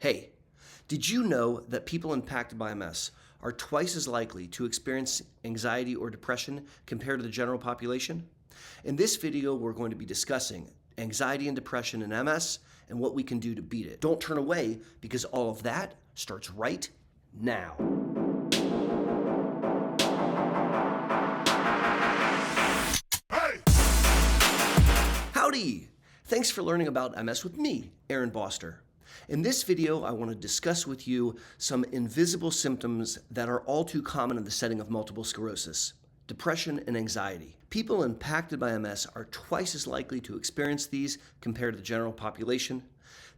Hey, did you know that people impacted by MS are twice as likely to experience anxiety or depression compared to the general population? In this video, we're going to be discussing anxiety and depression in MS and what we can do to beat it. Don't turn away because all of that starts right now. Hey! Howdy! Thanks for learning about MS with me, Aaron Boster. In this video, I want to discuss with you some invisible symptoms that are all too common in the setting of multiple sclerosis: depression and anxiety. People impacted by MS are twice as likely to experience these compared to the general population.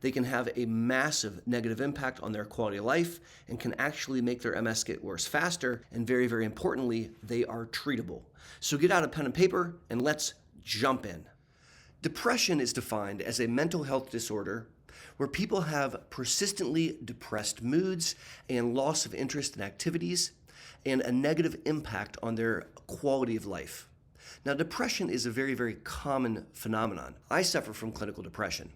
They can have a massive negative impact on their quality of life and can actually make their MS get worse faster, and very, very importantly, they are treatable. So get out a pen and paper and let's jump in. Depression is defined as a mental health disorder where people have persistently depressed moods and loss of interest in activities and a negative impact on their quality of life. Now, depression is a very, very common phenomenon. I suffer from clinical depression,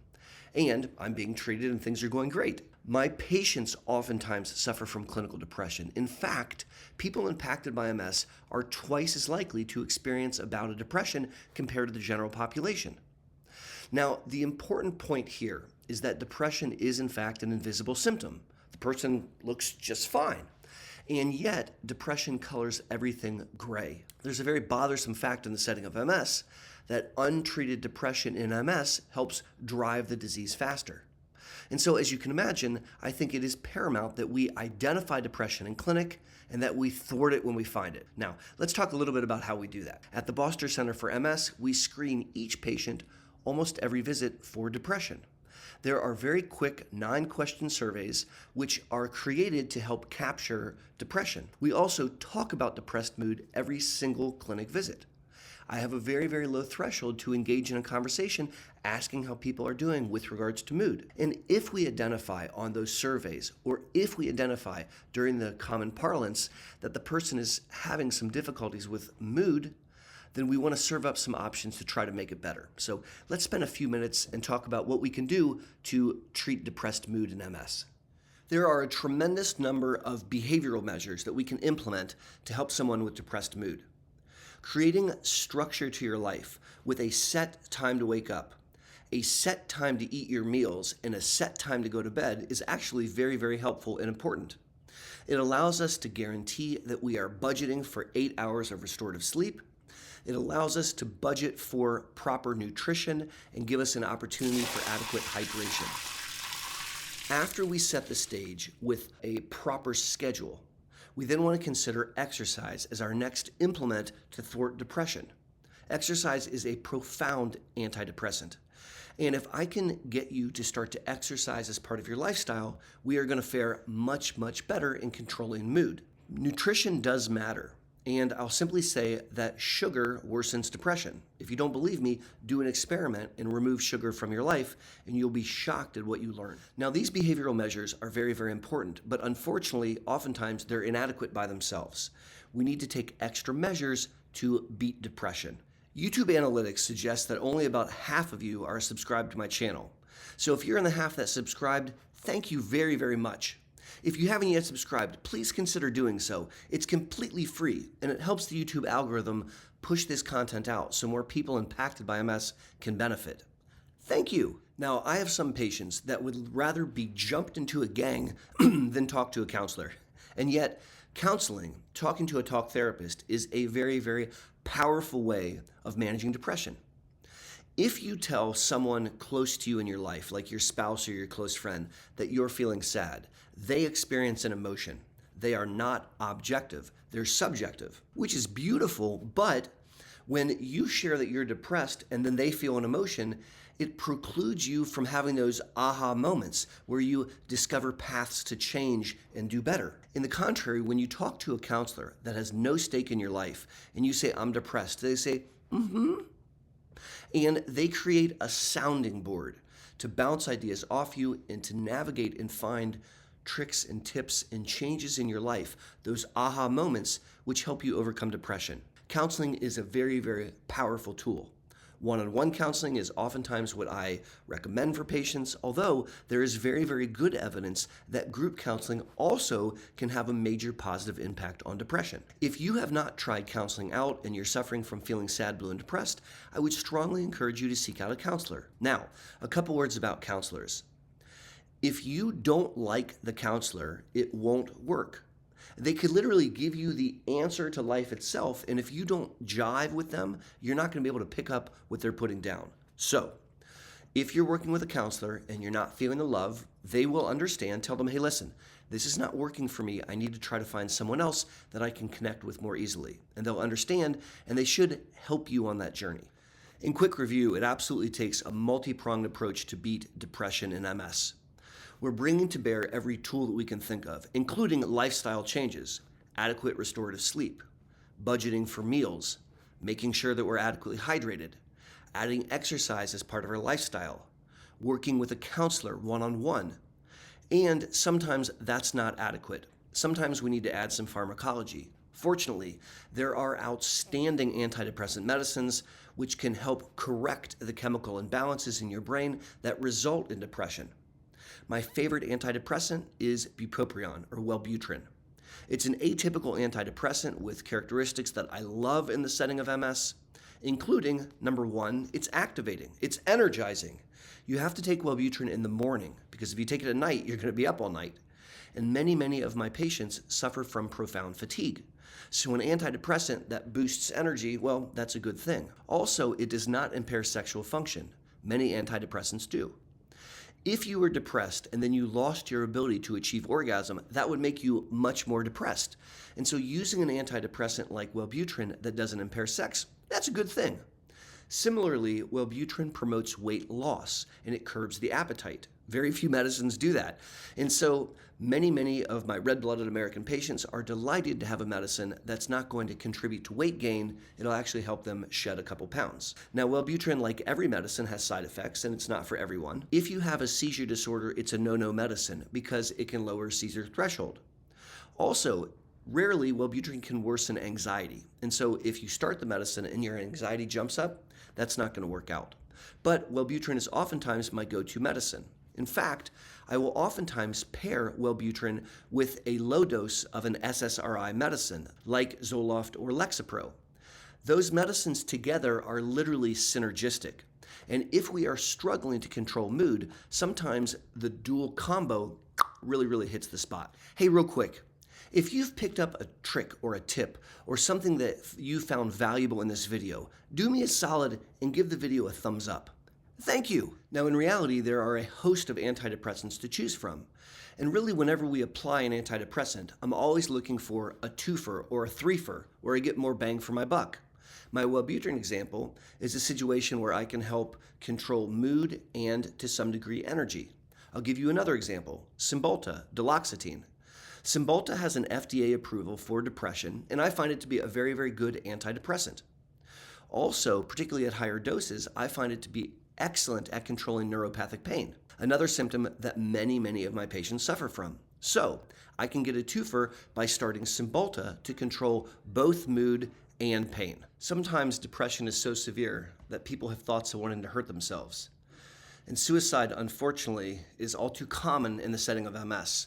and I'm being treated and things are going great. My patients oftentimes suffer from clinical depression. In fact, people impacted by MS are twice as likely to experience a bout of depression compared to the general population. Now, the important point here is that depression is in fact an invisible symptom. The person looks just fine. And yet, depression colors everything gray. There's a very bothersome fact in the setting of MS that untreated depression in MS helps drive the disease faster. And so, as you can imagine, I think it is paramount that we identify depression in clinic and that we thwart it when we find it. Now, let's talk a little bit about how we do that. At the Boster Center for MS, we screen each patient almost every visit for depression. There are very quick 9-question surveys which are created to help capture depression. We also talk about depressed mood every single clinic visit. I have a very, very low threshold to engage in a conversation asking how people are doing with regards to mood. And if we identify on those surveys, or if we identify during the common parlance that the person is having some difficulties with mood, then we want to serve up some options to try to make it better. So let's spend a few minutes and talk about what we can do to treat depressed mood in MS. There are a tremendous number of behavioral measures that we can implement to help someone with depressed mood. Creating structure to your life with a set time to wake up, a set time to eat your meals, and a set time to go to bed is actually very, very helpful and important. It allows us to guarantee that we are budgeting for 8 hours of restorative sleep. It allows us to budget for proper nutrition and give us an opportunity for adequate hydration. After we set the stage with a proper schedule, we then want to consider exercise as our next implement to thwart depression. Exercise is a profound antidepressant. And if I can get you to start to exercise as part of your lifestyle, we are going to fare much, much better in controlling mood. Nutrition does matter. And I'll simply say that sugar worsens depression. If you don't believe me, do an experiment and remove sugar from your life, and you'll be shocked at what you learn. Now, these behavioral measures are very, very important, but unfortunately, oftentimes they're inadequate by themselves. We need to take extra measures to beat depression. YouTube analytics suggest that only about half of you are subscribed to my channel. So if you're in the half that's subscribed, thank you very, very much. If you haven't yet subscribed, please consider doing so. It's completely free, and it helps the YouTube algorithm push this content out so more people impacted by MS can benefit. Thank you. Now, I have some patients that would rather be jumped into a gang than talk to a counselor. And yet, counseling, talking to a talk therapist, is a very, very powerful way of managing depression. If you tell someone close to you in your life, like your spouse or your close friend, that you're feeling sad, they experience an emotion. They are not objective, they're subjective, which is beautiful, but when you share that you're depressed and then they feel an emotion, it precludes you from having those aha moments where you discover paths to change and do better. In the contrary, when you talk to a counselor that has no stake in your life and you say, "I'm depressed," they say, "Mm-hmm." And they create a sounding board to bounce ideas off you and to navigate and find tricks and tips and changes in your life, those aha moments which help you overcome depression. Counseling is a very, very powerful tool. One-on-one counseling is oftentimes what I recommend for patients, although there is very, very good evidence that group counseling also can have a major positive impact on depression. If you have not tried counseling out and you're suffering from feeling sad, blue, and depressed, I would strongly encourage you to seek out a counselor. Now, a couple words about counselors. If you don't like the counselor, it won't work. They could literally give you the answer to life itself, and if you don't jive with them, you're not going to be able to pick up what they're putting down. So, if you're working with a counselor and you're not feeling the love, they will understand. Tell them, hey, listen, this is not working for me. I need to try to find someone else that I can connect with more easily. And they'll understand, and they should help you on that journey. In quick review, it absolutely takes a multi-pronged approach to beat depression and MS. We're bringing to bear every tool that we can think of, including lifestyle changes, adequate restorative sleep, budgeting for meals, making sure that we're adequately hydrated, adding exercise as part of our lifestyle, working with a counselor one-on-one. And sometimes that's not adequate. Sometimes we need to add some pharmacology. Fortunately, there are outstanding antidepressant medicines which can help correct the chemical imbalances in your brain that result in depression. My favorite antidepressant is bupropion, or Wellbutrin. It's an atypical antidepressant with characteristics that I love in the setting of MS, including, number one, it's activating, it's energizing. You have to take Wellbutrin in the morning, because if you take it at night, you're going to be up all night. And many of my patients suffer from profound fatigue. So an antidepressant that boosts energy, well, that's a good thing. Also, it does not impair sexual function. Many antidepressants do. If you were depressed and then you lost your ability to achieve orgasm, that would make you much more depressed. And so using an antidepressant like Wellbutrin that doesn't impair sex, that's a good thing. Similarly, Wellbutrin promotes weight loss and it curbs the appetite. Very few medicines do that. And so many of my red-blooded American patients are delighted to have a medicine that's not going to contribute to weight gain. It'll actually help them shed a couple pounds. Now, Wellbutrin, like every medicine, has side effects, and it's not for everyone. If you have a seizure disorder, it's a no-no medicine because it can lower seizure threshold. Also, rarely Wellbutrin can worsen anxiety. And so if you start the medicine and your anxiety jumps up, that's not going to work out. But Wellbutrin is oftentimes my go-to medicine. In fact, I will oftentimes pair Wellbutrin with a low dose of an SSRI medicine, like Zoloft or Lexapro. Those medicines together are literally synergistic. And if we are struggling to control mood, sometimes the dual combo really hits the spot. Hey, real quick. If you've picked up a trick or a tip or something that you found valuable in this video, do me a solid and give the video a thumbs up. Thank you. Now, in reality, there are a host of antidepressants to choose from. And really, whenever we apply an antidepressant, I'm always looking for a twofer or a threefer where I get more bang for my buck. My Wellbutrin example is a situation where I can help control mood and, to some degree, energy. I'll give you another example, Cymbalta, duloxetine. Cymbalta has an FDA approval for depression, and I find it to be a very good antidepressant. Also, particularly at higher doses, I find it to be excellent at controlling neuropathic pain, another symptom that many of my patients suffer from. So, I can get a twofer by starting Cymbalta to control both mood and pain. Sometimes depression is so severe that people have thoughts of wanting to hurt themselves. And suicide, unfortunately, is all too common in the setting of MS.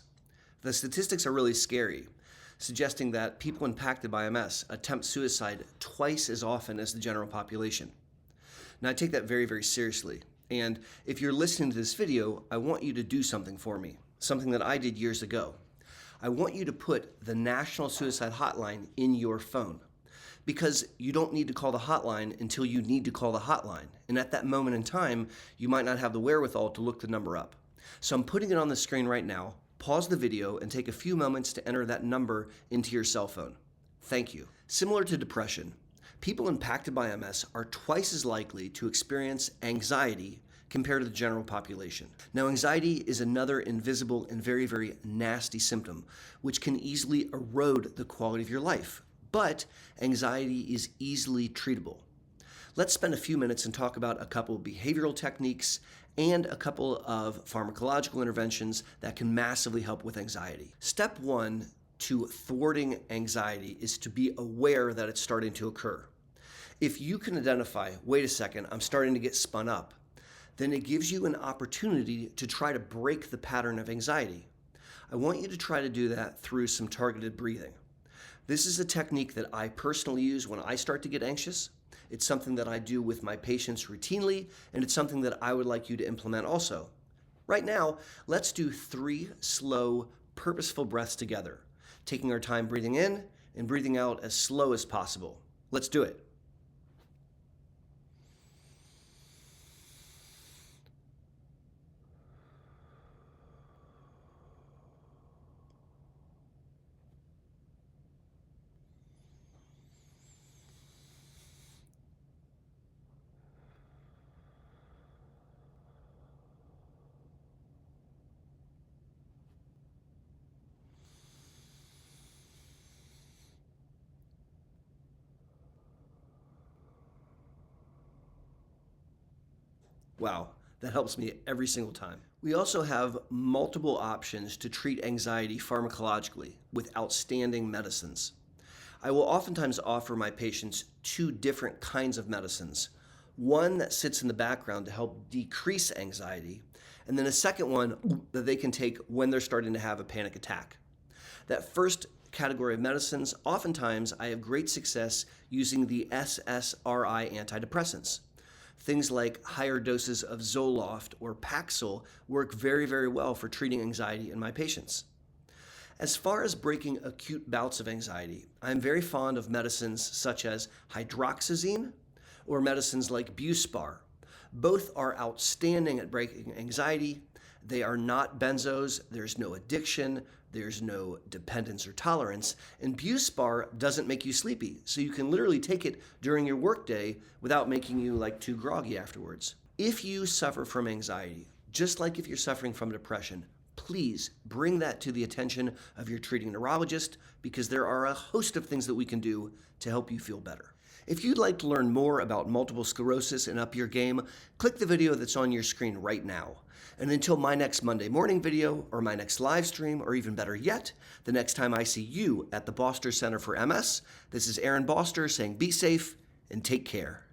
The statistics are really scary, suggesting that people impacted by MS attempt suicide twice as often as the general population. Now, I take that very seriously, and if you're listening to this video, I want you to do something for me, something that I did years ago. I want you to put the National Suicide Hotline in your phone, because you don't need to call the hotline until you need to call the hotline, and at that moment in time, you might not have the wherewithal to look the number up. So I'm putting it on the screen right now. Pause the video and take a few moments to enter that number into your cell phone. Thank you. Similar to depression, people impacted by MS are twice as likely to experience anxiety compared to the general population. Now, anxiety is another invisible and very nasty symptom, which can easily erode the quality of your life. But anxiety is easily treatable. Let's spend a few minutes and talk about a couple of behavioral techniques and a couple of pharmacological interventions that can massively help with anxiety. Step one to thwarting anxiety is to be aware that it's starting to occur. If you can identify, wait a second, I'm starting to get spun up, then it gives you an opportunity to try to break the pattern of anxiety. I want you to try to do that through some targeted breathing. This is a technique that I personally use when I start to get anxious. It's something that I do with my patients routinely, and it's something that I would like you to implement also. Right now, let's do 3 slow, purposeful breaths together, taking our time breathing in and breathing out as slow as possible. Let's do it. Wow, that helps me every single time. We also have multiple options to treat anxiety pharmacologically with outstanding medicines. I will oftentimes offer my patients 2 different kinds of medicines. One that sits in the background to help decrease anxiety, and then a second one that they can take when they're starting to have a panic attack. That first category of medicines, oftentimes I have great success using the SSRI antidepressants. Things like higher doses of Zoloft or Paxil work very, very well for treating anxiety in my patients. As far as breaking acute bouts of anxiety, I'm very fond of medicines such as hydroxyzine or medicines like Buspar. Both are outstanding at breaking anxiety. They are not benzos, there's no addiction, there's no dependence or tolerance, and Buspar doesn't make you sleepy, so you can literally take it during your workday without making you too groggy afterwards. If you suffer from anxiety, just like if you're suffering from depression, please bring that to the attention of your treating neurologist, because there are a host of things that we can do to help you feel better. If you'd like to learn more about multiple sclerosis and up your game, click the video that's on your screen right now. And until my next Monday morning video, or my next live stream, or even better yet, the next time I see you at the Boster Center for MS, this is Aaron Boster saying be safe and take care.